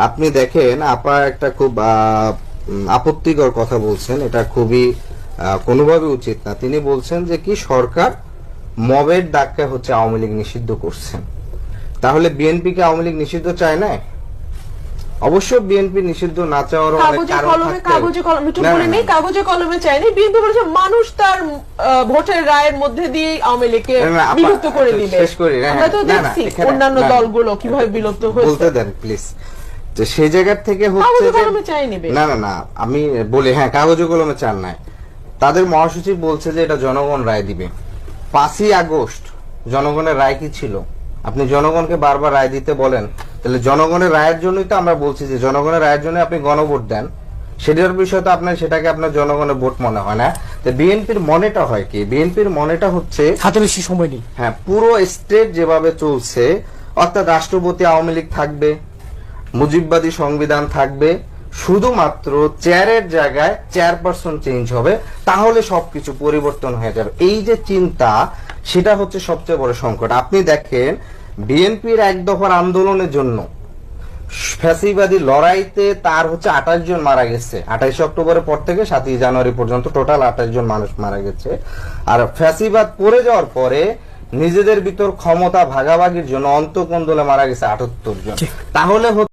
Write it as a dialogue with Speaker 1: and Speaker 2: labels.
Speaker 1: আপনি দেখেন আপা একটা খুব আপত্তিকর কথা বলছেন, এটা খুবই কোনোভাবে উচিত না। তিনি বলছেন যে কি সরকার মবের ডাক্কা হচ্ছে আওয়ামী লীগ নিষিদ্ধ করছেন। তাহলে বিএনপি কে আওয়ামী লীগ নিষিদ্ধ চায় না? অবশ্য বিএনপি নিষিদ্ধ না চাওয়ার
Speaker 2: কাগজে কলমে চায়নি। বিএনপি বলেছে মানুষ তার ভোটের রায়ের মধ্যে দিয়ে আওয়ামী লীগকে বিলুপ্ত করে দিবে। আমরা তো দেখছি অন্যান্য দলগুলো কিভাবে বিলুপ্ত হয়েছে।
Speaker 1: বলতে দেন প্লিজ। তো সেই জায়গা থেকে হচ্ছে না না না আমি বলি, হ্যাঁ কাগজে কলমে চান নাই। তাদের মহাসচিব বলছে যে এটা জনগণ রায় দিবে। 5ই আগস্ট জনগণের রায় কি ছিল? আপনি জনগণকে বারবার রায় দিতে বলেন, তাহলে জনগণের রায়ের জন্যই তো আমরা বলছি যে জনগণের রায়ের জন্য আপনি গণভোট দেন। সেটার বিষয় তো আপনার সেটাকে আপনার জনগণের ভোট মনে হয় না। তো বিএনপির মনেটা হয় কি? বিএনপির মনেটা হচ্ছে
Speaker 3: হাতে বেশি সময় নেই।
Speaker 1: হ্যাঁ, পুরো স্টেট যেভাবে চলছে, অর্থাৎ রাষ্ট্রপতি আওয়ামী লীগ থাকবে, মুজিববাদী সংবিধান থাকবে, শুধুমাত্র চেয়ারের জায়গায় চেয়ারপারসন চেঞ্জ হবে, তাহলে সবকিছু পরিবর্তন হয়ে যাবে। এই যে চিন্তা, সেটা হচ্ছে সবচেয়ে বড় সংকট। আপনি দেখেন বিএনপির এক দফার আন্দোলনের জন্য ফ্যাসিবাদী লড়াইতে তার হচ্ছে 28 জন মারা গেছে। 28 অক্টোবরের পর থেকে 7ই জানুয়ারি পর্যন্ত টোটাল 28 জন মানুষ মারা গেছে। আর ফ্যাসিবাদ পড়ে যাওয়ার পরে নিজেদের ভিতর ক্ষমতা ভাগাভাগির জন্য অন্তঃকন্দলে মারা গেছে 78 জন। তাহলে